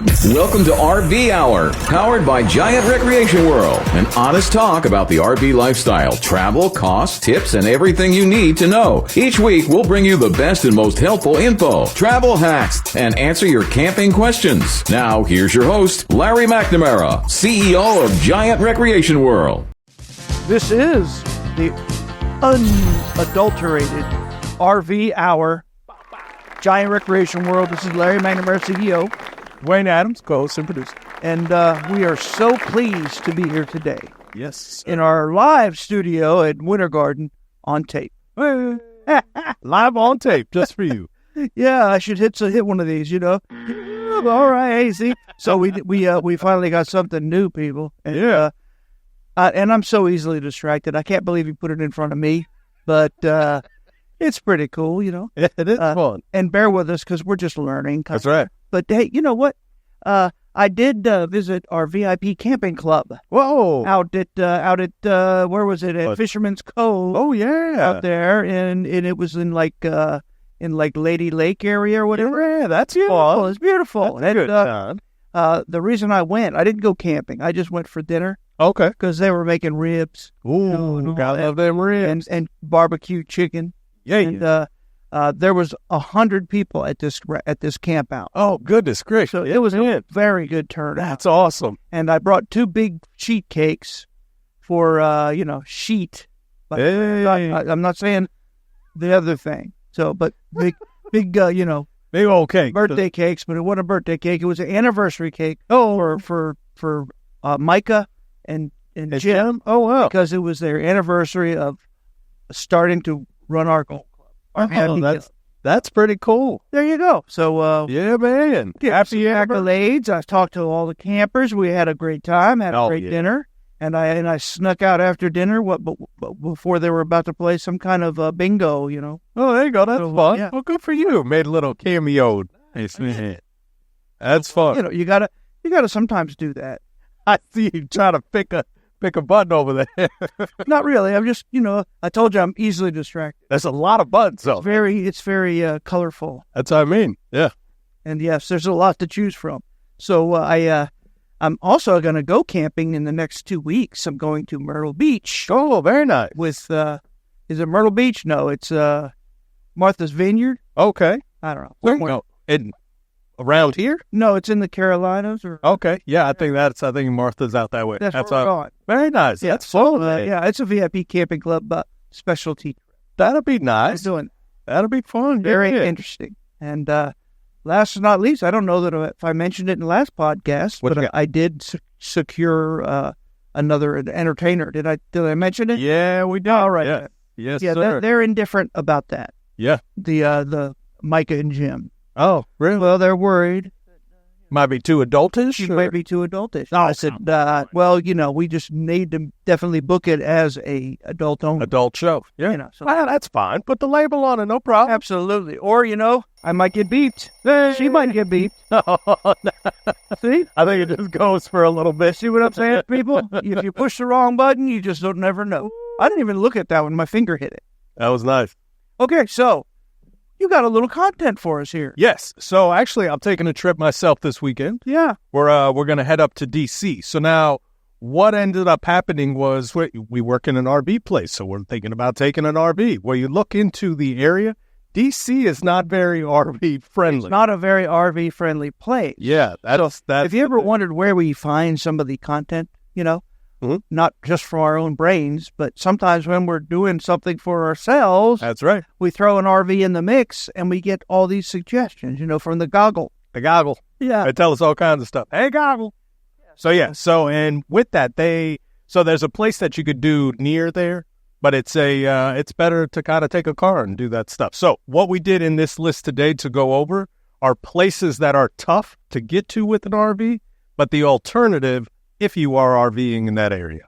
Welcome to RV Hour, powered by Giant Recreation World. An honest talk about the RV lifestyle, travel, costs, tips, and everything you need to know. Each week, we'll bring you the best and most helpful info, travel hacks, and answer your camping questions. Now, here's your host, Larry McNamara, CEO of Giant Recreation World. This is the unadulterated RV Hour, Giant Recreation World. This is Larry McNamara, CEO. Wayne Adams, co-host and producer. And we are so pleased to be here today. Yes, sir. In our live studio at Winter Garden on tape. Live on tape, just for you. Yeah, I should hit one of these, you know. All right, see. So we finally got something new, people. And, Yeah. And I'm so easily distracted. I can't believe you put it in front of me, but it's pretty cool, you know. It is fun. And bear with us because we're just learning. That's right. But hey, you know what? I did visit our VIP camping club. Whoa. Out at where was it? At Fisherman's Cove. Oh, yeah. Out there, and it was in like Lady Lake area or whatever. Yeah, that's Oh, it's beautiful. That's good, John. The reason I went, I didn't go camping. I just went for dinner Okay. because they were making ribs. Ooh, gotta love them ribs. and barbecue chicken. Yeah. And there was 100 people at this camp out. Oh, goodness gracious. So it was a very good turnout. That's awesome. And I brought 2 big sheet cakes for, sheet. But Hey. I'm not saying the other thing. So, but big, Big old cake. birthday cakes, but it wasn't a birthday cake. It was an anniversary cake. For Micah and Jim. Oh, wow. Because it was their anniversary of starting to run our golf club. Oh, that's pretty cool. There you go. So, Yeah, man. happy accolades. I talked to all the campers. We had a great time, had a great dinner, and I snuck out after dinner. Before they were about to play some kind of bingo, you know. Oh, there you go. That's fun. Yeah. Well, good for you. Made a little cameo. Nice, man. That's fun. You know, you gotta sometimes do that. I see you trying to pick a button over there. Not really. I'm just, I told you I'm easily distracted. There's a lot of buttons, though. It's very colorful, That's what I mean. Yeah. and yes, there's a lot to choose from. So I'm also going to go camping in the next 2 weeks. I'm going to Myrtle Beach. Oh, very nice. With is it Myrtle Beach? No, it's Martha's Vineyard. Okay. I don't know. Where, no, around here? No, it's in the Carolinas. Or Okay. Yeah, I think Martha's out that way. that's where we're going. Very nice. Yeah, That's fun. yeah, it's a VIP camping club specialty. That'll be I'm nice. doing That'll be fun. very Yeah. interesting. And last but not least, I don't know that if I mentioned it in the last podcast, What you but got? I did secure another entertainer. Did I mention it? Yeah, we did. All right. Yeah. Yes, Yeah, sir. they're indifferent about that. Yeah. The Micah and Jim. Oh, really? Well, they're worried. Might be too adultish? She or- might be too adultish. Oh, I said, well, we just need to definitely book it as a adult only. Adult show. Yeah. So Well, that's fine. Put the label on it. No problem. absolutely. Or, I might get beeped. She might get beeped. See? I think it just goes for a little bit. See what I'm saying, people? If you push the wrong button, you just don't never know. I didn't even look at that when my finger hit it. That was nice. Okay, so you got a little content for us here. Yes. So actually, I'm taking a trip myself this weekend. Yeah. We're going to head up to D.C. So now what ended up happening was we work in an RV place. So we're thinking about taking an RV. Well, you look into the area, D.C. is not very RV friendly. It's not a very RV friendly place. Yeah. That's Have you ever wondered where we find some of the content, Mhm. Not just from our own brains, but sometimes when we're doing something for ourselves, That's right. we throw an RV in the mix and we get all these suggestions, from the goggle. The goggle. Yeah. They tell us all kinds of stuff. Hey, goggle. So, yeah. So, and with that, there's a place that you could do near there, but it's better to kind of take a car and do that stuff. So what we did in this list today to go over are places that are tough to get to with an RV, but the alternative if you are RVing in that area.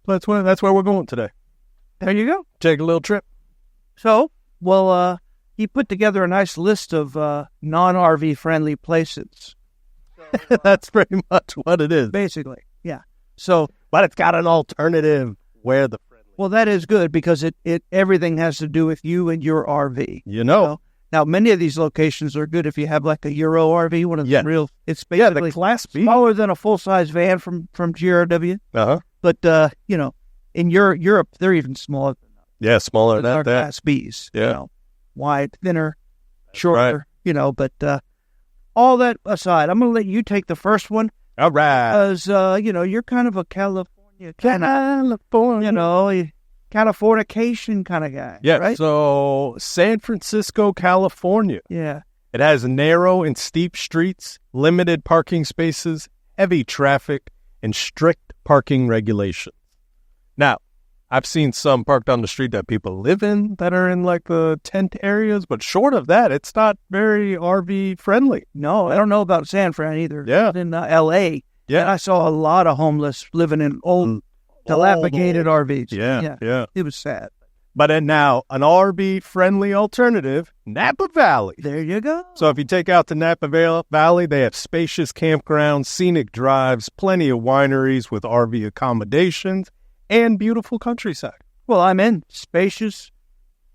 That's where we're going today. There you go. Take a little trip. So, he put together a nice list of non-RV friendly places. That's pretty much what it is. Basically, yeah. So, But it's got an alternative where the friendly. well, that is good because it everything has to do with you and your RV. Now, many of these locations are good if you have like a Euro RV, one of the real. It's the basically Class B, smaller than a full-size van from GRW. But in Europe, they're even smaller. Yeah, smaller than that. Class Bs. Yeah, wide, thinner, shorter. Right. But all that aside, I'm going to let you take the first one. All right. Because you're kind of a California, kind of fornication kind of guy. Yeah. Right? So San Francisco, California. Yeah. It has narrow and steep streets, limited parking spaces, heavy traffic, and strict parking regulations. Now, I've seen some parked on the street that people live in that are in like the tent areas, but short of that, it's not very RV friendly. No, I don't know about San Fran either. Yeah. In L.A., and I saw a lot of homeless living in old, dilapidated RVs. Yeah. It was sad. But now, an RV-friendly alternative, Napa Valley. There you go. So if you take out to Napa Valley, they have spacious campgrounds, scenic drives, plenty of wineries with RV accommodations, and beautiful countryside. Well, I'm in. Spacious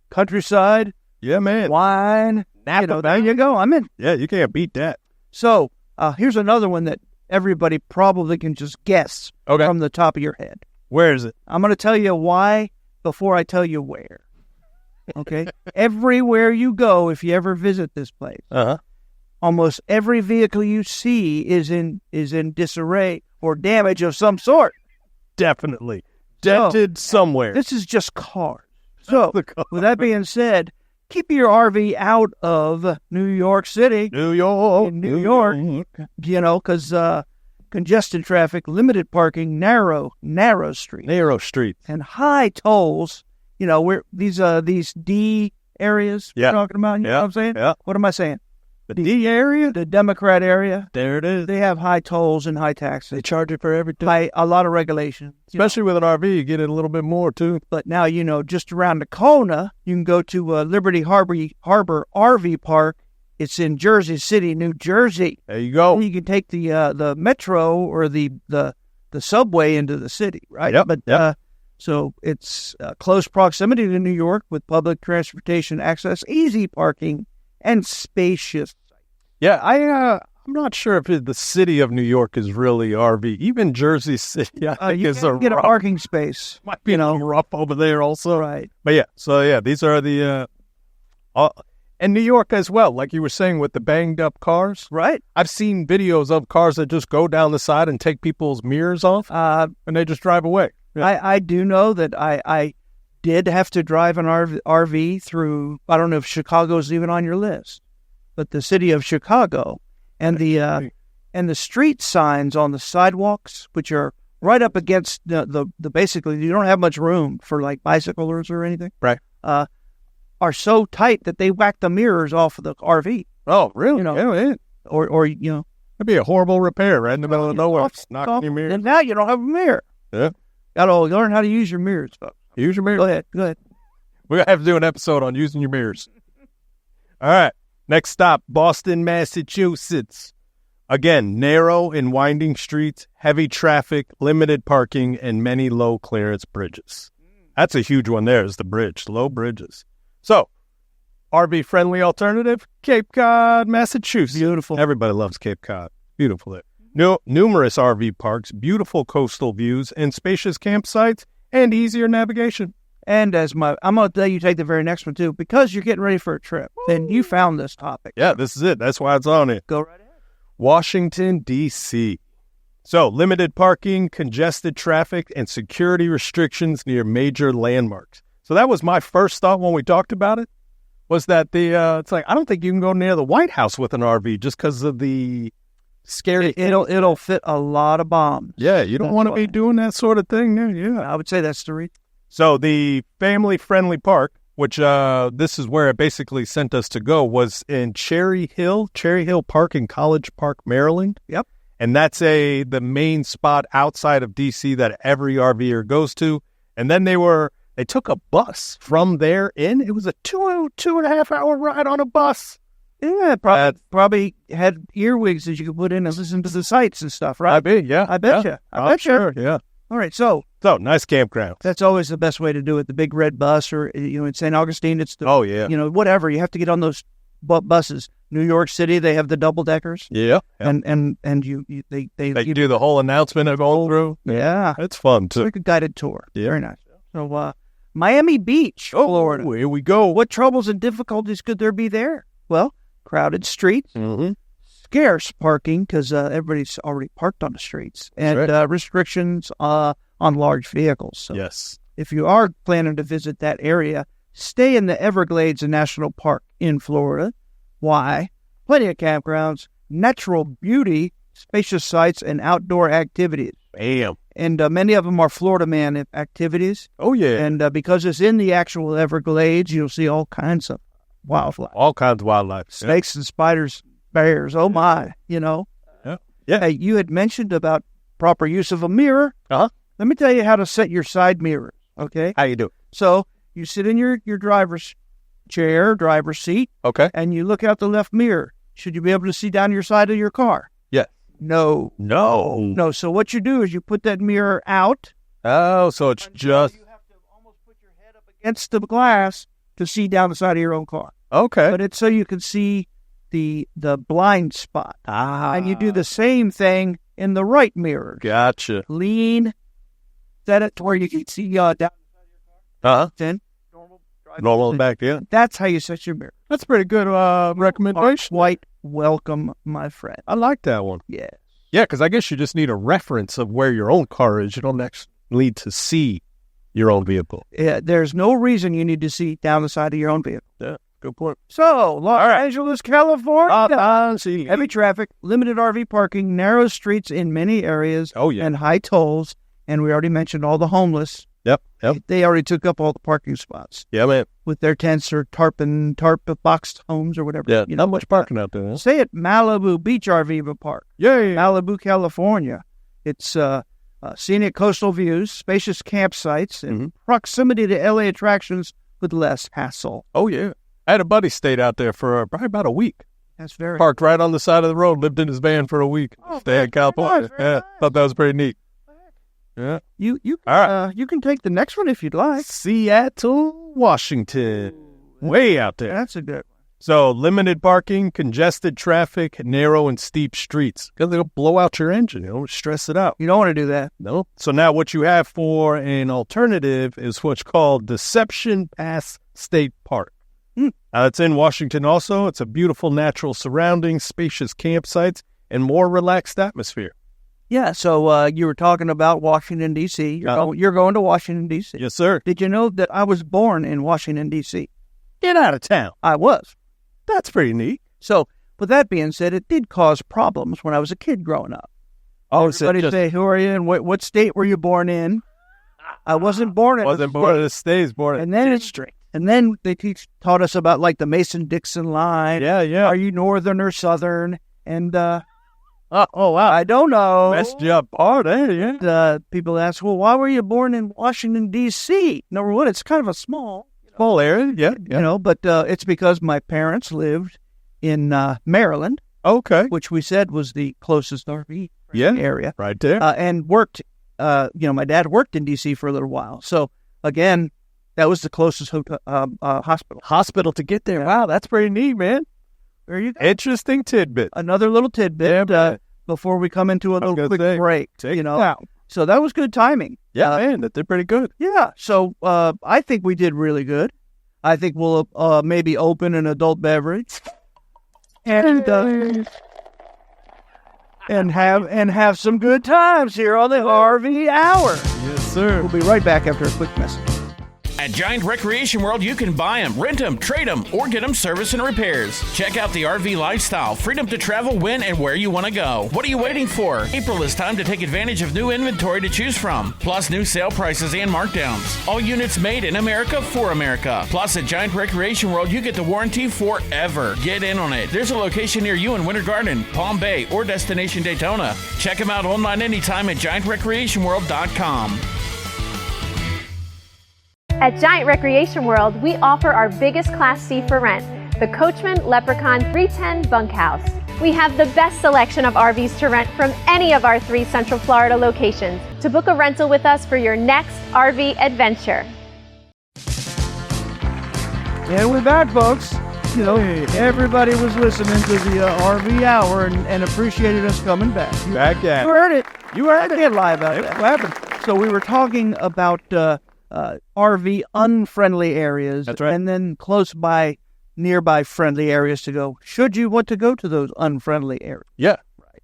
countryside. Yeah, man. Wine. Napa Valley. There you go. I'm in. Yeah, you can't beat that. So here's another one that everybody probably can just guess from the top of your head. Where is it? I'm going to tell you why before I tell you where. Okay? Everywhere you go, if you ever visit this place, almost every vehicle you see is in disarray or damage of some sort. Definitely. Dented somewhere. This is just cars. So, with that being said, keep your RV out of New York City. New York. Because congested traffic, limited parking, narrow streets. Narrow streets. And high tolls, where these D areas we're talking about, you know what I'm saying? Yeah. What am I saying? The D area? The Democrat area. There it is. They have high tolls and high taxes. They charge you for everything. A lot of regulations. Especially with an RV, you get it a little bit more, too. But now, just around the corner, you can go to Liberty Harbor RV Park. It's in Jersey City, New Jersey. There you go. You can take the metro or the subway into the city, right? Yep. But so it's close proximity to New York with public transportation access, easy parking, and spacious. Yeah, I'm not sure if the city of New York is really RV. Even Jersey City, I think is get a parking space. Might be rough over there also. Right. But these are the and New York as well, like you were saying with the banged up cars. Right. I've seen videos of cars that just go down the side and take people's mirrors off, and they just drive away. Yeah. I do know that I did have to drive an RV through, I don't know if Chicago's even on your list, but the city of Chicago and the street signs on the sidewalks, which are right up against the basically, you don't have much room for like bicyclers or anything. Right. Are so tight that they whack the mirrors off of the RV. Oh, really? Or it'd be a horrible repair right in the middle of nowhere. Knocking your mirror. And now you don't have a mirror. Yeah. Got to learn how to use your mirrors, folks. Use your mirror. Go ahead. We're going to have to do an episode on using your mirrors. All right. Next stop, Boston, Massachusetts. Again, narrow and winding streets, heavy traffic, limited parking, and many low clearance bridges. That's a huge one there is the bridge, low bridges. So, RV-friendly alternative, Cape Cod, Massachusetts. Beautiful. Everybody loves Cape Cod. Beautiful there. Numerous RV parks, beautiful coastal views, and spacious campsites, and easier navigation. And I'm going to tell you take the very next one, too, because you're getting ready for a trip. Then you found this topic. Yeah, this is it. That's why it's on it. Go right ahead. Washington, D.C. So, limited parking, congested traffic, and security restrictions near major landmarks. So that was my first thought when we talked about it, was that it's like, I don't think you can go near the White House with an RV just because of the scary. It'll fit a lot of bombs. Yeah, you don't want to be doing that sort of thing there. Yeah, I would say that's the reason. So the family-friendly park, which this is where it basically sent us to go, was in Cherry Hill Park in College Park, Maryland. Yep. And that's the main spot outside of D.C. that every RVer goes to. And then they took a bus from there in. It was a 2.5 hour ride on a bus. Yeah, probably had earwigs that you could put in and listen to the sights and stuff, right? I bet you. I bet you. Sure, yeah. All right, so nice campground. That's always the best way to do it. The big red bus, or in St. Augustine, it's the whatever. You have to get on those buses. New York City, they have the double deckers. Yeah. And they do the whole announcement of going through. Yeah. It's fun, It's too. like a guided tour. Yeah. Very nice. So, Miami Beach, Florida. Here we go. What troubles and difficulties could there be there? Well, crowded streets, scarce parking because everybody's already parked on the streets, and restrictions on large vehicles. So Yes. if you are planning to visit that area, stay in the Everglades National Park in Florida. Why? Plenty of campgrounds, natural beauty, spacious sites, and outdoor activities. Bam. And many of them are Florida Man activities. Oh, yeah. And because it's in the actual Everglades, you'll see all kinds of wildlife. All kinds of wildlife. Snakes and spiders, bears. Oh, my, Yeah. Hey, you had mentioned about proper use of a mirror. Uh-huh. Let me tell you how to set your side mirrors, okay? How you do? So you sit in your driver's chair, driver's seat, Okay. and you look out the left mirror. Should you be able to see down your side of your car? Yeah. No. No. So what you do is you put that mirror out. Oh, so it's just... You have to almost put your head up against the glass to see down the side of your own car. Okay. But it's so you can see the blind spot. And you do the same thing in the right mirror. Gotcha. Lean, set it to where you can see down the side of your car. Uh-huh. Then Normal back, yeah. That's how you set your mirror. That's pretty good recommendation. Quite welcome, my friend. I like that one. Yeah. Yeah, because I guess you just need a reference of where your own car is. You don't actually need to see your own vehicle. Yeah, there's no reason you need to see down the side of your own vehicle. Yeah, good point. So, Los Angeles, California. Heavy traffic, limited RV parking, narrow streets in many areas, and high tolls. And we already mentioned all the homeless. Yep. They already took up all the parking spots. Yeah, man. With their tents or tarp boxed homes or whatever. Yeah, not much parking out there. Huh? Stay at Malibu Beach RV Park. Yay. Malibu, California. It's scenic coastal views, spacious campsites, and proximity to LA attractions with less hassle. Oh, yeah. I had a buddy stayed out there for probably about a week. That's very Parked right on the side of the road, lived in his van for a week. Stay in California. Nice. Thought that was pretty neat. Yeah. You can take the next one if you'd like. Seattle, Washington. Way out there. That's a good one. So, limited parking, congested traffic, narrow and steep streets. Because they'll blow out your engine, stress it out. You don't want to do that. No. So now what you have for an alternative is what's called Deception Pass State Park. It's in Washington also. It's a beautiful natural surroundings, spacious campsites, and more relaxed atmosphere. Yeah, so you were talking about Washington, D.C. You're going to Washington, D.C. Yes, sir. Did you know that I was born in Washington, D.C.? Get out of town. I was. That's pretty neat. So, with that being said, it did cause problems when I was a kid growing up. Everybody say, who are you and what state were you born in? I wasn't born in Wasn't born in the States, born in the district. And then they taught us about, like, the Mason-Dixon line. Yeah. Are you northern or southern? And, wow. I don't know. Messed you up hard, yeah. People ask, well, why were you born in Washington, D.C.? Number one, it's kind of a small area, yeah. But it's because my parents lived in Maryland. Okay. Which we said was the closest RV area. Right there. And worked, my dad worked in D.C. for a little while. So, again, that was the closest hospital. Hospital to get there. Yeah. Wow, that's pretty neat, man. There you go. Interesting tidbit. Another little tidbit before we come into a little quick break. So that was good timing. Yeah, man, that did pretty good. Yeah. So I think we did really good. I think we'll maybe open an adult beverage and have some good times here on the RV Hour. Yes, sir. We'll be right back after a quick message. At Giant Recreation World, you can buy them, rent them, trade them, or get them service and repairs. Check out the RV lifestyle, freedom to travel when and where you want to go. What are you waiting for? April is time to take advantage of new inventory to choose from, plus new sale prices and markdowns. All units made in America for America. Plus, at Giant Recreation World, you get the warranty forever. Get in on it. There's a location near you in Winter Garden, Palm Bay, or Destination Daytona. Check them out online anytime at GiantRecreationWorld.com. At Giant Recreation World, we offer our biggest Class C for rent, the Coachman Leprechaun 310 Bunkhouse. We have the best selection of RVs to rent from any of our 3 Central Florida locations. To book a rental with us for your next RV adventure. And with that, folks, You know, everybody was listening to the RV Hour and appreciated us coming back. Back at You heard it. You heard I it. can't lie about that. What happened? So we were talking about RV unfriendly areas. That's right. And then close by, nearby friendly areas to go. Should you want to go to those unfriendly areas? Yeah.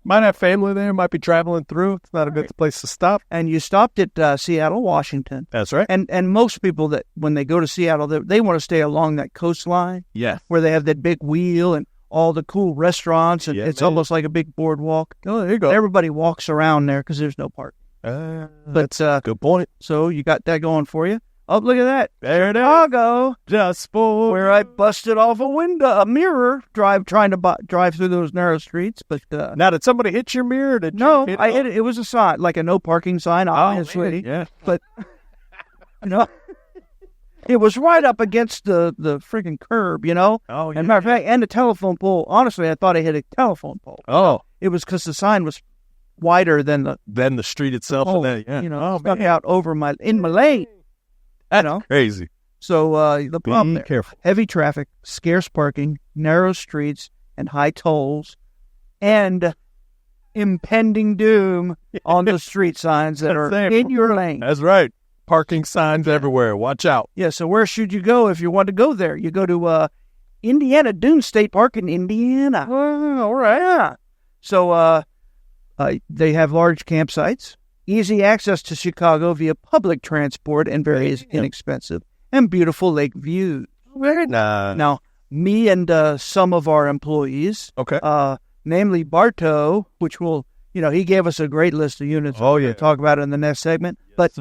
Might have family there, might be traveling through. It's not a good place to stop. And you stopped at Seattle, Washington. That's right. And most people that when they go to Seattle, they want to stay along that coastline Yes. where they have that big wheel and all the cool restaurants. And Yeah, it's man. almost like a big boardwalk. Oh, there you go. Everybody walks around there because there's no park. That's good point. So you got that going for you. Oh, look at that. There it is. Chicago, Just for where I busted off a mirror, trying to drive through those narrow streets. But Now, did somebody hit your mirror? Did no, you hit I hit it. It was a sign, like a no parking sign, obviously. Yeah. But you know, it was right up against the freaking curb. You know. Oh, yeah. And matter of fact, and the telephone pole. Honestly, I thought I hit a telephone pole. Oh, It was because the sign was wider than the then the street itself. pole. And then, yeah. You know, oh, stuck man. out over in my lane. That's know? crazy. So the problem Be there. careful. Heavy traffic, scarce parking, narrow streets, and high tolls, and impending doom on the street signs that are That's it. in your lane. That's right. Parking signs everywhere. Watch out. Yeah, so where should you go if you want to go there? You go to Indiana Dune State Park in Indiana. Oh, all right. Yeah. So they have large campsites, easy access to Chicago via public transport and very inexpensive, and beautiful lake views. Very nice. Now, me and some of our employees, Okay. namely Bartow, which will, he gave us a great list of units. Oh, We're yeah. gonna talk about it in the next segment. But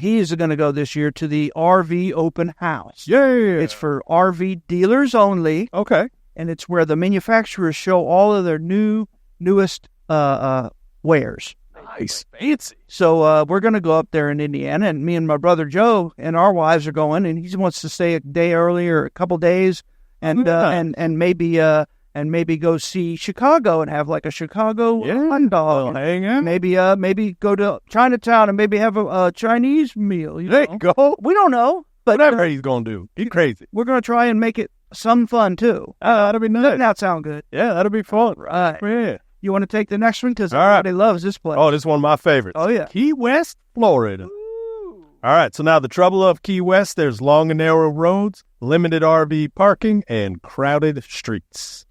he's going to go this year to the RV Open House. Yeah. It's for RV dealers only, Okay. and it's where the manufacturers show all of their newest wares. Nice. Fancy. So we're going to go up there in Indiana, and me and my brother Joe and our wives are going, and he wants to stay a day early or a couple days, and maybe go see Chicago and have like a Chicago hot dog. Hang out. Maybe go to Chinatown and maybe have a Chinese meal. There you go. We don't know, but Whatever he's going to do. He's crazy. we're going to try and make it some fun too. That'll be nice. Doesn't that sound good? Yeah, that'll be fun. Right. Yeah. You want to take the next one? Because All right. everybody loves this place. Oh, this is one of my favorites. Oh, yeah. Key West, Florida. All right, so now the trouble of Key West, there's long and narrow roads, limited RV parking, and crowded streets.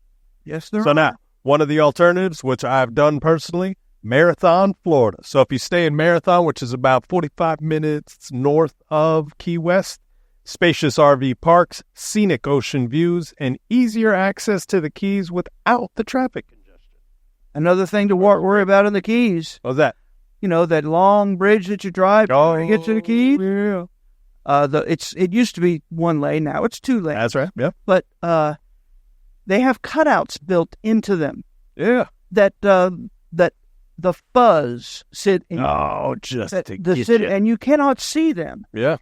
Yes, there So are. now, one of the alternatives, which I've done personally, Marathon, Florida. So if you stay in Marathon, which is about 45 minutes north of Key West, spacious RV parks, scenic ocean views, and easier access to the Keys without the traffic congestion. Another thing to worry about in the Keys, What's that? that long bridge that you drive to get to the Keys. Yeah. It used to be one lane, now it's two lanes. That's right. Yep. But they have cutouts built into them Yeah. that the fuzz sit in. Oh, just that to the get city, you. and you cannot see them Yeah.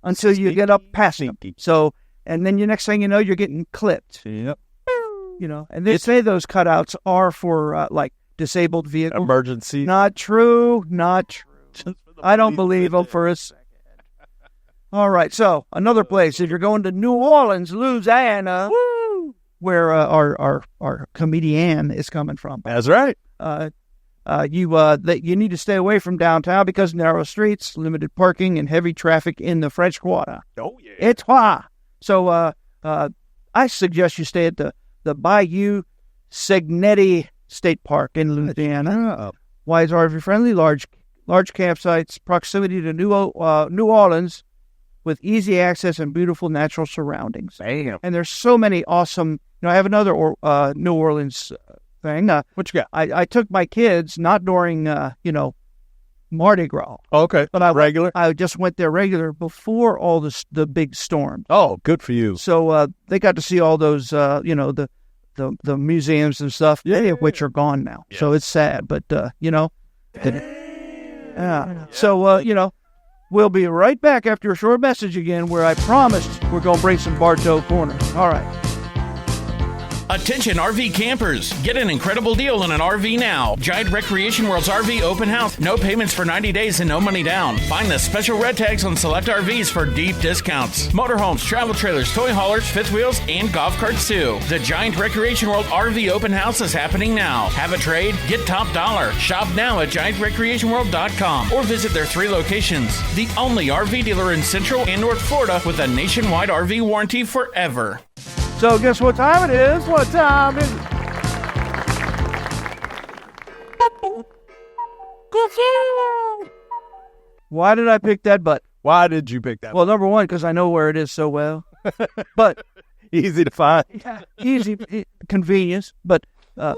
until you get up past them. Sneaky. So, and then the next thing you know, you're getting clipped. Yep. And they say those cutouts are for like disabled vehicles. Emergency. Not true. Not true. Just for the I don't police believe them there. for a second. All right. So another place, if you're going to New Orleans, Louisiana, where our comedian is coming from, That's right. you need to stay away from downtown because narrow streets, limited parking, and heavy traffic in the French Quarter. Oh, yeah. It's hot. So I suggest you stay at the Bayou Segnetti State Park in Louisiana. Why is RV friendly? Large campsites, proximity to New Orleans, with easy access and beautiful natural surroundings. Damn. And there's so many awesome. I have another New Orleans thing. What you got? I took my kids not during Mardi Gras, Oh, okay. but I regular. I just went there regular before all the big storms. Oh, good for you. So they got to see all those the museums and stuff, many of which are gone now. Yeah. So it's sad, but So we'll be right back after a short message again, where I promised we're going to bring some Bartow corner. All right. Attention RV campers, get an incredible deal on an RV now. Giant Recreation World's RV open house. No payments for 90 days and no money down. Find the special red tags on select RVs for deep discounts. Motorhomes, travel trailers, toy haulers, fifth wheels, and golf carts too. The Giant Recreation World RV open house is happening now. Have a trade? Get top dollar. Shop now at GiantRecreationWorld.com or visit their 3 locations. The only RV dealer in Central and North Florida with a nationwide RV warranty forever. So guess what time it is? What time is it? Why did I pick that button? Why did you pick that? Well, number one, because I know where it is so well. But Easy to find. easy, convenience. But the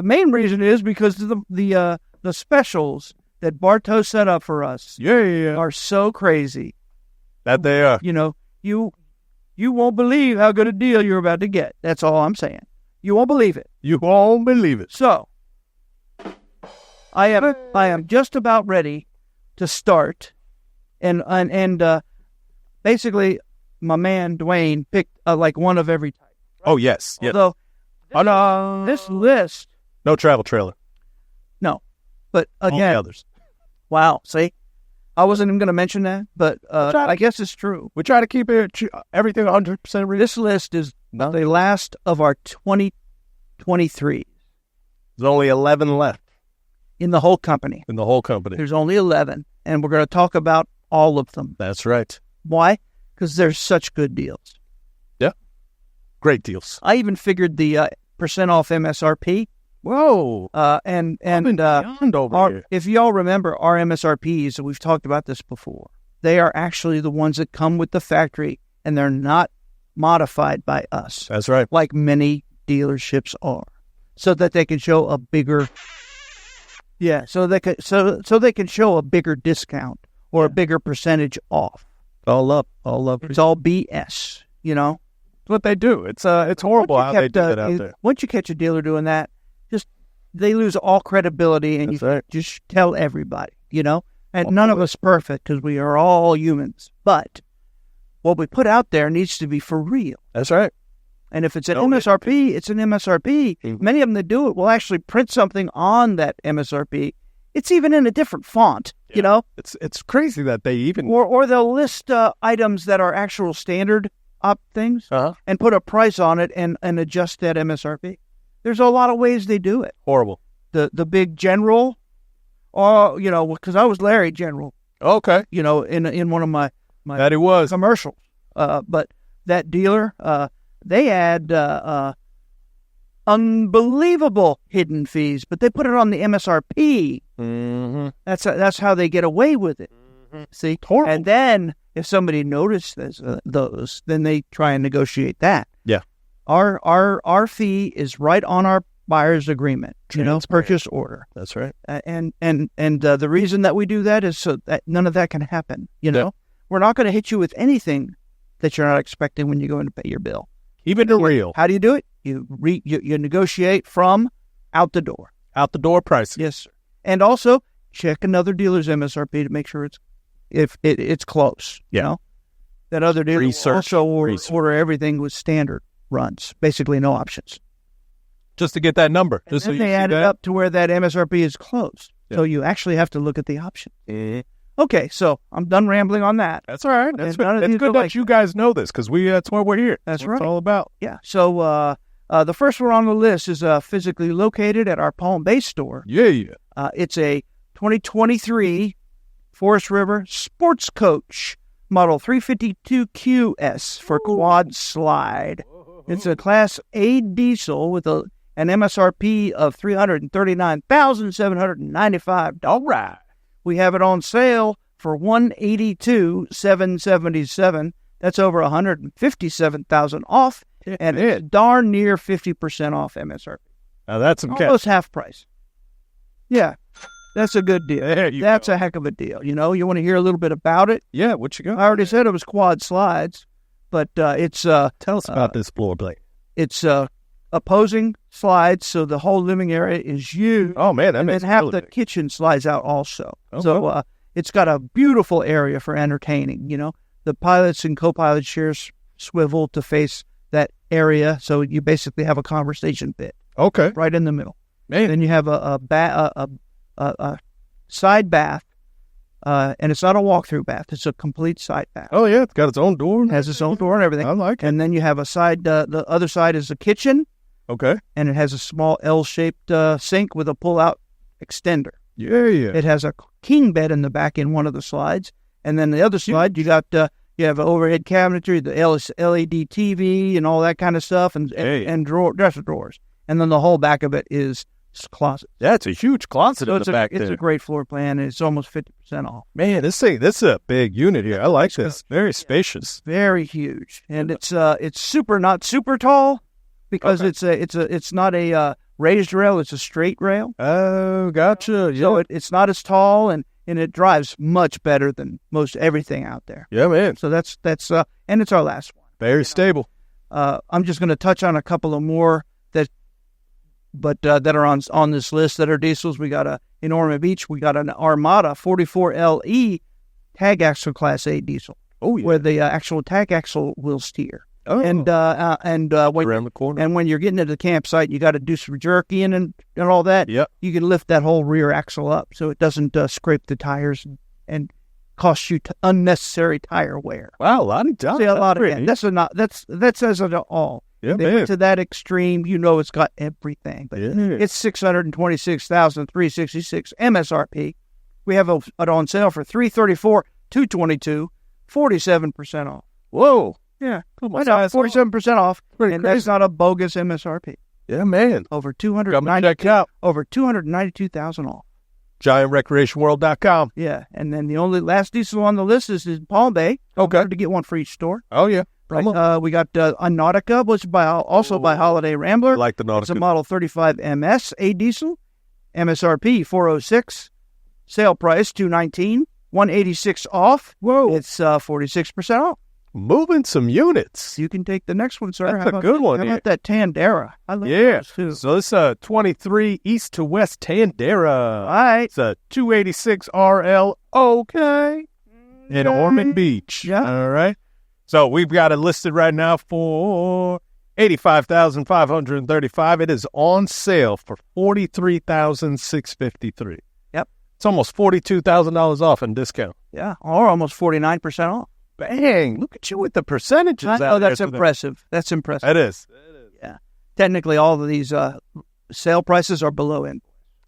main reason is because the specials that Bartow set up for us are so crazy. That they are. You know, you won't believe how good a deal you're about to get. That's all I'm saying. You won't believe it. You won't believe it. So, I am just about ready to start, and basically, my man Dwayne picked like one of every type. Oh yes. Although, this list, No travel trailer. no, but Only again, others. wow. See, I wasn't even going to mention that, but I guess it's true. We try to keep everything 100% real. This list is the last of our 2023 There's only 11 left in the whole company. in the whole company. There's only 11, and we're going to talk about all of them. That's right. Why? Because there's such good deals. Yeah. Great deals. I even figured the percent off MSRP. Whoa. And beyond over here. if y'all remember our MSRPs, we've talked about this before. They are actually the ones that come with the factory, and they're not modified by us. That's right. Like many dealerships are, so that they can show a bigger. Yeah, so they can show a bigger discount or a bigger percentage off. All up. It's all BS, you know. It's what they do. It's horrible how they do it out there. Once you catch a dealer doing that, just they lose all credibility, and That's you right. just tell everybody, you know. And none of us perfect because we are all humans, but what we put out there needs to be for real. That's right. And if it's an MSRP, it's an MSRP. Mhm. Many of them that do it will actually print something on that MSRP. It's even in a different font, you know, It's crazy that they even. or they'll list items that are actual standard things Uh-huh. and put a price on it and adjust that MSRP. There's a lot of ways they do it. Horrible. The big general, or you know, because I was Larry General, Okay. you know, in one of my That it was. commercials. But that dealer, they add unbelievable hidden fees, but they put it on the MSRP. Mm-hmm. That's how they get away with it. See, Horrible. and then if somebody notices those, then they try and negotiate that. Yeah. Our fee is right on our buyer's agreement, you know, Transparent. purchase order. That's right. And the reason that we do that is so that none of that can happen. You know, we're not going to hit you with anything that you're not expecting when you go in to pay your bill. Even the real. How do you do it? You negotiate from out the door. Out the door pricing. Yes, sir. And also check another dealer's MSRP to make sure it's close. Yeah. You know, that other dealer will Research. also order everything with standard runs, basically no options. Just to get that number. And Just so then you they see add it that. up to where that MSRP is closed. Yeah. So you actually have to look at the option. Mhm. Okay, so I'm done rambling on that. That's all right. And none of It's these good are that like you guys know this because that's why we're here. That's what right. It's all about. Yeah. So the first one on the list is physically located at our Palm Bay store. Yeah. It's a 2023 Forest River Sports Coach Model 352QS for quad slide. It's a Class A diesel with an MSRP of $339,795. All right. We have it on sale for $182,777. That's over $157,000 off, and it's darn near 50% off MSRP. Now that's some cash. Almost half price. Yeah, that's a good deal. There you That's go. a heck of a deal. You know, you want to hear a little bit about it? Yeah, what you got? I already said it was quad slides, but it's Tell us about this floor plate. it's opposing slides, so the whole living area is huge. Oh man, that and makes then half it the big. kitchen slides out also. Okay. So it's got a beautiful area for entertaining. You know, the pilots and co-pilots chairs swivel to face that area, so you basically have a conversation pit Okay. right in the middle. Man. Then you have a side bath, and it's not a walk-through bath; it's a complete side bath. Oh, yeah. It's got its own door. It has its own door and everything. I like it. And then you have a side. The other side is a kitchen, Okay. and it has a small L-shaped sink with a pull-out extender. Yeah. It has a king bed in the back in one of the slides, and then the other slide you got you have an overhead cabinetry, the LED TV, and all that kind of stuff, and dresser drawers, and then the whole back of it is closet. Yeah, it's a huge closet So in the back it's there. a great floor plan, and it's almost 50% off. Man, this is a big unit here. I like this. Very spacious. Very huge, and it's not super tall because it's not a raised rail; it's a straight rail. Oh, gotcha. Yeah. So it's not as tall, and it drives much better than most everything out there. Yeah, man. So that's and it's our last one. Very stable. I'm just going to touch on a couple of more that are on this list that are diesels. We got in Ormond Beach, we got an Armada 44LE tag axle Class A diesel. Oh, yeah. Where the actual tag axle will steer. Oh. And Around the corner. And when you're getting to the campsite, you got to do some jerking and all that. Yep. You can lift that whole rear axle up so it doesn't scrape the tires and cost you unnecessary tire wear. Wow, a lot of time. See, a lot of that says it all. Yeah, They man. went to that extreme. It's got everything, but Yeah. it's $626,366 MSRP. We have it on sale for $334,222, 47% off. Whoa. Yeah, Almost I know, highest 47% off, Pretty and crazy. that's not a bogus MSRP. Yeah, man. Over Come and check it out. over 292,000 off. GiantRecreationWorld.com. Yeah, and then the only last diesel on the list is in Palm Bay. Okay. To get one for each store. Oh, yeah. Right. Come on. We got a Nautica, which by Holiday Rambler. I like the It's a Nautica. Model 35 MS A diesel, MSRP 406, sale price 219, 186 off. Whoa. It's 46% off. Moving some units. You can take the next one, sir. That's How a about good one How here. about that Tandera? I love Yeah. those too. So this 23 East to West Tandera. All right. It's a 286 RL. Okay. In Ormond Beach. Yeah. All right. So we've got it listed right now for $85,535. It is on sale for $43,653. Yep. It's almost $42,000 off in discount. Yeah, or almost 49% off. Bang! Look at you with the percentages. I out know that's there today. impressive. That's impressive. That is. Yeah. Technically, all of these sale prices are below invoice.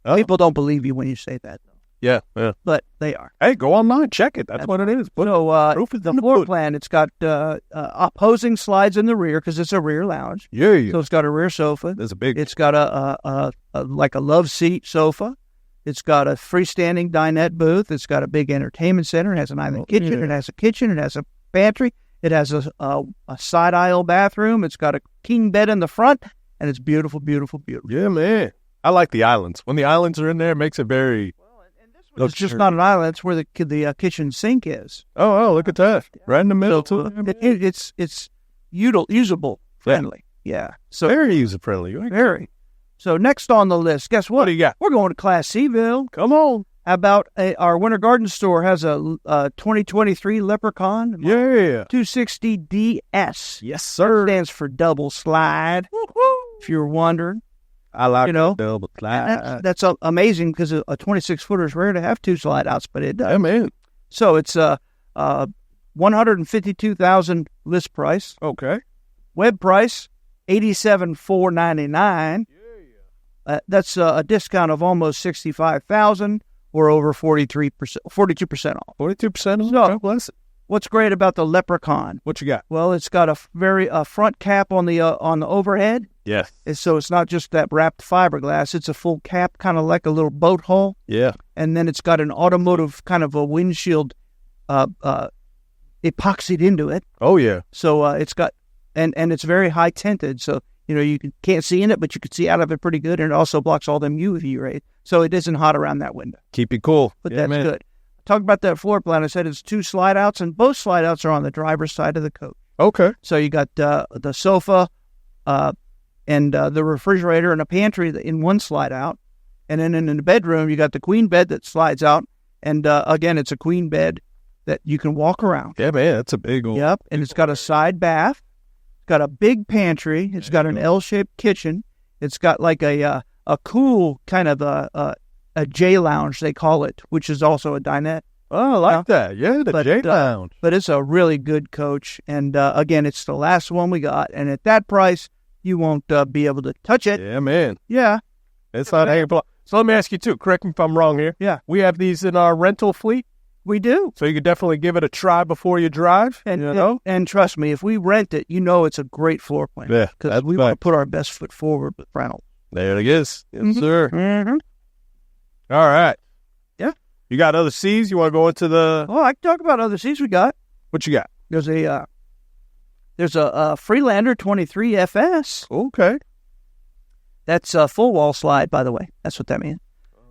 Oh. People don't believe you when you say that, though. Yeah. But they are. Hey, go online, check it. That's what it is. Put proof is the in the floor pudding. plan, it's got opposing slides in the rear because it's a rear lounge. Yeah. So it's got a rear sofa. There's a big. It's got a like a love seat sofa. It's got a freestanding dinette booth. It's got a big entertainment center. It has an island kitchen. yeah. It has a kitchen. It has a pantry. It has a side aisle bathroom. It's got a king bed in the front, and it's beautiful, beautiful, beautiful. Yeah, man. I like the islands. When the islands are in there, it makes it very. It's just not an island. It's where the kitchen sink is. Oh, look at that. Right in the middle, So too. it's usable, friendly. Yeah. So Very user friendly. very. So next on the list, guess what? What do you got? We're going to Class C-ville. Come on. How about our Winter Garden store has a 2023 Leprechaun Yeah. 260DS. Yes, sir. Stands for double slide. If you're wondering, I like You know, double And slide. that's amazing because a 26-footer is rare to have two slide outs, but it does. Yeah, man. So it's $152,000 list price. Okay. Web price $87,499. That's a discount of almost $65,000, or over 42% off. 42%. So- God bless it. What's great about the Leprechaun? What you got? Well, it's got a very front cap on the overhead, Yes. so it's not just that wrapped fiberglass. It's a full cap, kind of like a little boat hull, Yeah. and then it's got an automotive kind of a windshield epoxied into it. Oh, yeah. So it's got and it's very high tinted, so you can't see in it, but you can see out of it pretty good, and it also blocks all them UV rays, so it isn't hot around that window. Keep you cool. But Yeah, that's man. good. Talk about that floor plan. I said it's two slide outs, and both slide outs are on the driver's side of the coach. Okay. So you got the sofa and the refrigerator and a pantry in one slide out, and then in the bedroom you got the queen bed that slides out, and again it's a queen bed that you can walk around. Yeah, man. That's a big old. Yep, and it's got a side bath, It's got a big pantry. It's got an L-shaped kitchen. It's got like a cool kind of a J lounge, they call it, which is also a dinette. Oh, I like that. Yeah, the J lounge. But it's a really good coach. And again, it's the last one we got. And at that price, you won't be able to touch it. Yeah, man. Yeah. It's not hanging. So let me ask you, too. Correct me if I'm wrong here. Yeah. We have these in our rental fleet. We do. So you could definitely give it a try before you drive. And trust me, if we rent it, it's a great floor plan. Yeah. Because we want to put our best foot forward with rental. There it is. Yes, sir. Mm-hmm. All right. Yeah. You got other C's? You want to go into the... Oh, I can talk about other C's we got. What you got? There's a Freelander 23 FS. Okay. That's a full wall slide, by the way. That's what that means.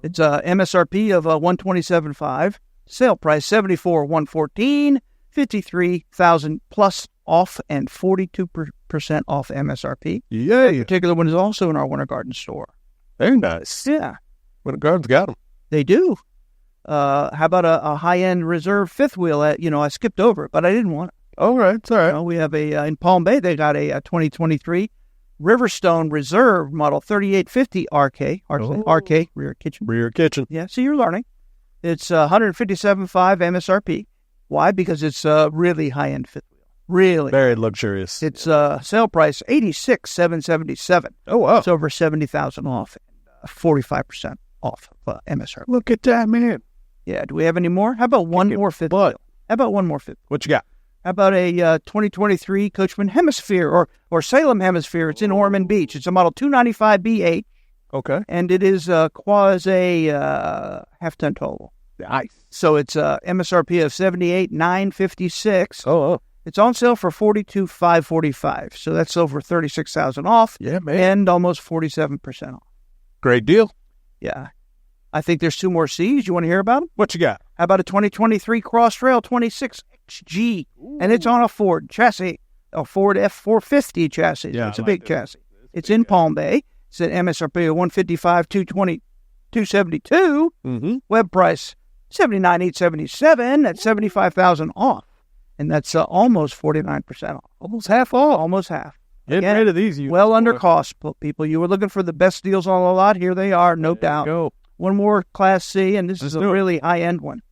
It's a MSRP of $127,500. Sale price $74,114. $53,000 plus off and 42% off MSRP. Yeah. That particular one is also in our Winter Garden store. Very nice. Yeah. Winter Garden's got them. They do. How about a high-end reserve fifth wheel? I skipped over it, but I didn't want it. All right. It's all right. We have in Palm Bay, they got a 2023 Riverstone Reserve Model 3850 RK, rear kitchen. Rear kitchen. Yeah, so you're learning. It's $157,500 MSRP. Why? Because it's a really high-end fifth wheel. Really. Very luxurious. It's sale price $86,777. Oh, wow. It's over $70,000 off, 45% off MSRP. Look at that, man. Yeah, do we have any more? How about one more fifth wheel? How about one more fifth wheel? What you got? How about a 2023 Coachman Hemisphere or Salem Hemisphere? It's in Ormond Beach. It's a model 295B8. Okay. And it is quasi half-ton total. Nice. So it's MSRP of $78,956. Oh. It's on sale for $42,545. So that's over $36,000 off. Yeah, man. And almost 47% off. Great deal. Yeah. I think there's two more C's. You want to hear about them? What you got? How about a 2023 Crossrail 26XG? Ooh. And it's on a Ford chassis, a Ford F450 chassis. Yeah, it's a big chassis. It's in Palm Bay. It's at MSRP of $155,220, $272. Mm-hmm. Web price $79,877. That's $75,000 off, and that's almost 49% off. Almost half off. Almost half. Get rid of these. Well under cost, people. You were looking for the best deals on the lot. Here they are, no doubt. Go. One more Class C, and this is a really high-end one.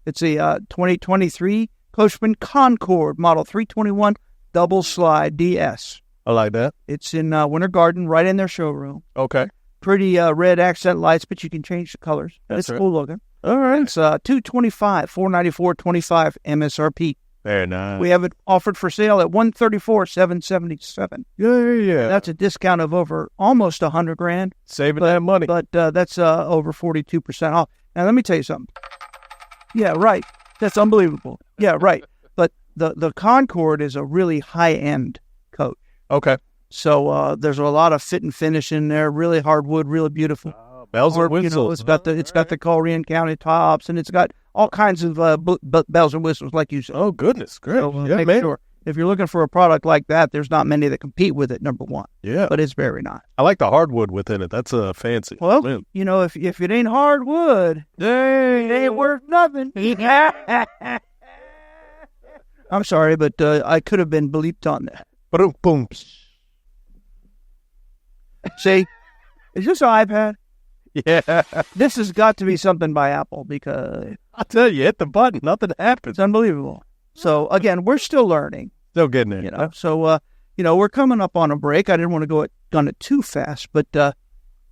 It's a 2023 Coachman Concord Model 321 Double Slide DS. I like that. It's in Winter Garden, right in their showroom. Okay. Pretty red accent lights, but you can change the colors. It's cool looking. All right. It's $225,000, $494,25 MSRP. Very nice. We have it offered for sale at $134,777. Yeah. That's a discount of over almost $100,000. Saving that money. But that's over 42% off. Now, let me tell you something. Yeah, right. That's unbelievable. Yeah, right. But the Concord is a really high-end coach. Okay. So there's a lot of fit and finish in there. Really hardwood, really beautiful. Bells and whistles. It's got the Coleraine countertops, and it's got all kinds of bells and whistles, like you said. Oh, goodness. Great. So, make sure. If you're looking for a product like that, there's not many that compete with it, number one. Yeah. But it's very nice. I like the hardwood within it. That's fancy. Well, if it ain't hardwood, it ain't worth nothing. I'm sorry, but I could have been bleeped on that. Boom. See? Is this an iPad? Yeah. This has got to be something by Apple, because I tell you, hit the button, nothing happens. It's unbelievable. So again, we're still learning. Still getting there. So we're coming up on a break. I didn't want to go on it too fast, but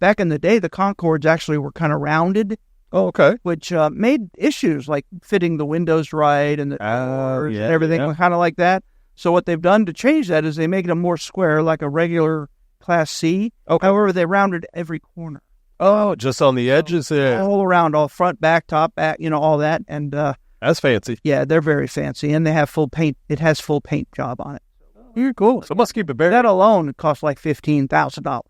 back in the day, the Concords actually were kind of rounded. Oh, okay. Which made issues like fitting the windows right and the doors and everything kind of like that. So what they've done to change that is they make them more square, like a regular Class C. Okay. However, they rounded every corner. Oh, just on the edges there. All around, all front, back, top, back, all that. And that's fancy. Yeah, they're very fancy, and they have full paint. It has full paint job on it. You're cool. So it must keep it very. That alone costs like $15,000.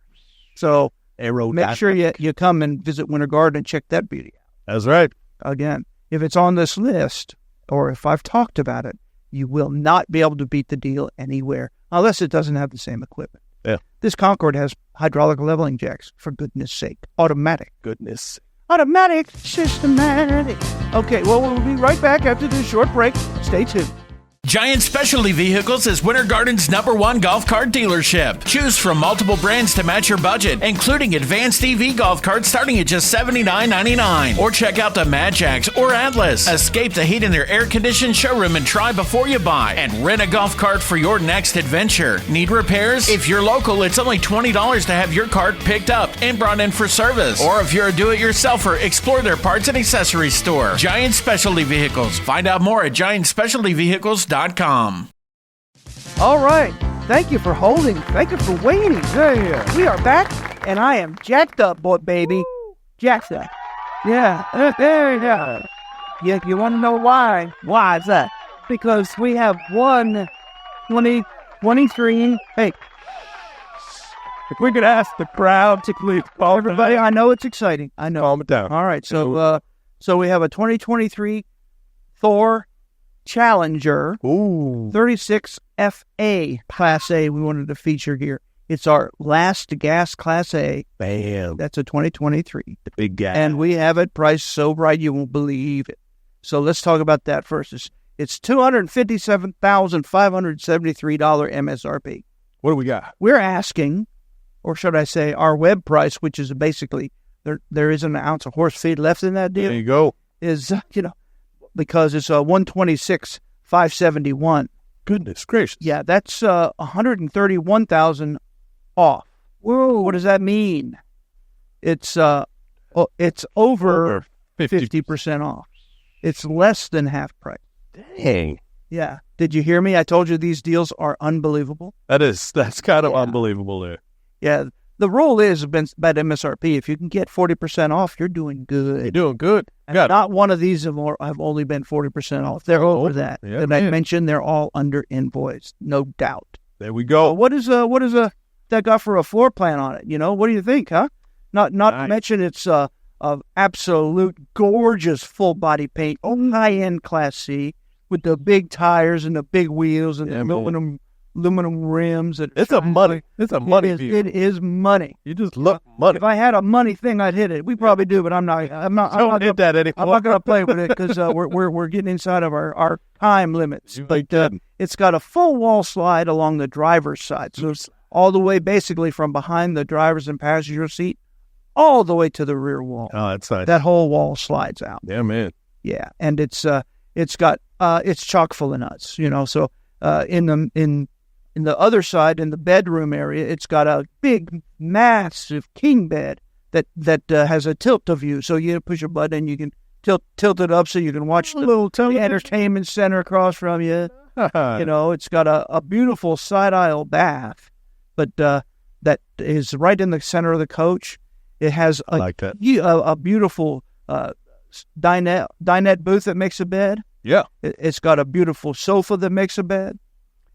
So make sure you come and visit Winter Garden and check that beauty out. That's right. Again, if it's on this list, or if I've talked about it, you will not be able to beat the deal anywhere, unless it doesn't have the same equipment. Yeah. This Concord has hydraulic leveling jacks, for goodness sake. Automatic. Goodness. Automatic. Systematic. Okay, well, we'll be right back after this short break. Stay tuned. Giant Specialty Vehicles is Winter Garden's #1 golf cart dealership. Choose from multiple brands to match your budget, including advanced EV golf carts starting at just $79.99. Or check out the Mad Jacks or Atlas. Escape the heat in their air-conditioned showroom and try before you buy. And rent a golf cart for your next adventure. Need repairs? If you're local, it's only $20 to have your cart picked up and brought in for service. Or if you're a do-it-yourselfer, explore their parts and accessories store. Giant Specialty Vehicles. Find out more at GiantSpecialtyVehicles.com. All right. Thank you for holding. Thank you for waiting. Yeah. We are back, and I am jacked up, boy, baby. Jacked up. Yeah. Yeah. You want to know why? Why is that? Because we have 23. Hey. If we could ask the crowd to please calm Everybody, I know it's exciting. I know. Calm it down. All right. So we have a 2023 Thor Challenger 36 FA Class A we wanted to feature here. It's our last gas Class A. Bam. That's a 2023. The big guy. And we have it priced so right you won't believe it. So let's talk about that first. It's $257,573 MSRP. What do we got? We're asking, or should I say our web price, which is basically there isn't an ounce of horse feed left in that deal. There you go. Is, because it's a 126,571. Goodness gracious. Yeah, that's 131,000 off. Whoa, what does that mean? It's over 50% off. It's less than half price. Dang. Yeah. Did you hear me? I told you these deals are unbelievable. That's kind of unbelievable there. Yeah. The rule is about MSRP. If you can get 40% off, you're doing good. You're doing good. And not one of these have only been 40% off. They're over that. Yeah, and I mentioned they're all under invoiced, no doubt. There we go. What is that got for a floor plan on it? What do you think, huh? Not nice. To mention it's a absolute gorgeous full body paint, high-end Class C with the big tires and the big wheels and the aluminum rims. It's a money view. It is money. You just look money. If I had a money thing, I'd hit it. We probably do, but I'm not hit that anymore. I'm not going to play with it because we're getting inside of our time limits. But it's got a full wall slide along the driver's side, so it's all the way basically from behind the driver's and passenger seat all the way to the rear wall. Oh, that's nice. That whole wall slides out. Yeah, man. Yeah, and it's got it's chock full of nuts. So in the other side, in the bedroom area, it's got a big, massive king bed that has a tilt-a-view. So you push a button and you can tilt it up so you can watch the entertainment center across from you. It's got a beautiful side-aisle bath, but that is right in the center of the coach. It has a beautiful dinette booth that makes a bed. Yeah. It's got a beautiful sofa that makes a bed.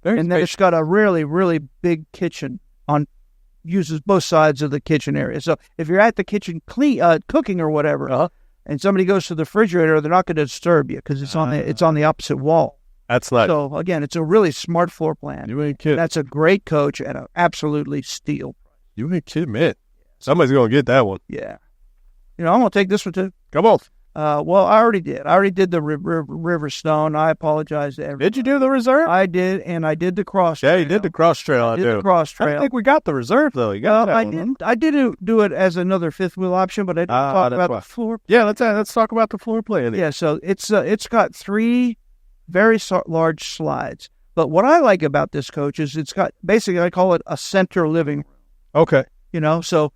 Then it's got a really, really big kitchen uses both sides of the kitchen area. So if you're at the kitchen cooking or whatever, and somebody goes to the refrigerator, they're not going to disturb you because it's on the opposite wall. That's nice. So again, it's a really smart floor plan. You ain't kidding. That's a great coach at an absolutely steal. You ain't kidding, man. Somebody's going to get that one. Yeah. I'm going to take this one too. Come on. Well, I already did. I already did the River Stone. I apologize to everybody. Did you do the reserve? I did, and I did the cross trail. Yeah, you did the cross trail. I did the cross trail. I think we got the reserve, though. You got that one. I didn't do it as another fifth wheel option, but I didn't talk about the floor. Yeah, let's talk about the floor plan. Yeah, so it's got 3 very large slides. But what I like about this coach is it's got, basically, I call it a center living room. Okay. So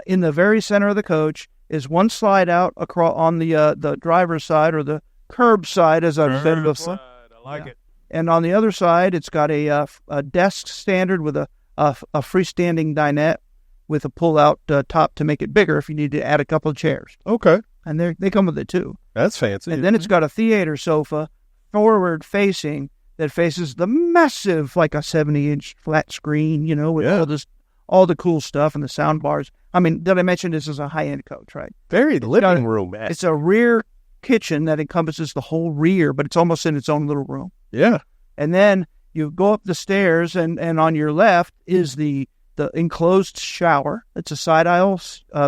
in the very center of the coach is one slide out across on the driver's side or the curb side, as I've said before. I like it. And on the other side, it's got a desk standard with a freestanding dinette with a pull-out top to make it bigger if you need to add a couple of chairs. Okay. And they come with it, too. That's fancy. And then it's got a theater sofa forward-facing that faces the massive, like a 70-inch flat screen, with all the cool stuff and the sound bars. I mean, did I mention this is a high-end coach, right? Very living room, man. It's a rear kitchen that encompasses the whole rear, but it's almost in its own little room. Yeah. And then you go up the stairs, and on your left is the enclosed shower. It's a side-aisle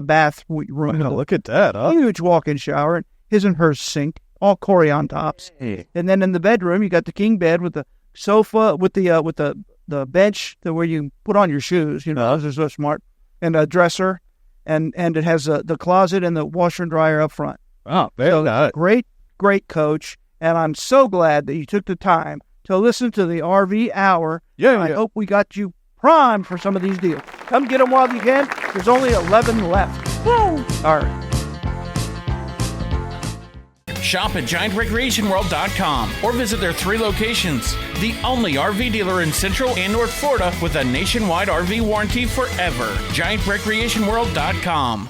bath room. Wow, look at that, huh? Huge walk-in shower, his and hers sink, all Corian tops. Hey. And then in the bedroom, you got the king bed with sofa with the bench where you put on your shoes. Those are so smart. And a dresser, and it has the closet and the washer and dryer up front. Oh, very nice. Great coach. And I'm so glad that you took the time to listen to the RV Hour. Yeah. I hope we got you primed for some of these deals. Come get them while you can. There's only 11 left. Woo! All right. Shop at GiantRecreationWorld.com or visit their 3 locations. The only RV dealer in Central and North Florida with a nationwide RV warranty forever. GiantRecreationWorld.com.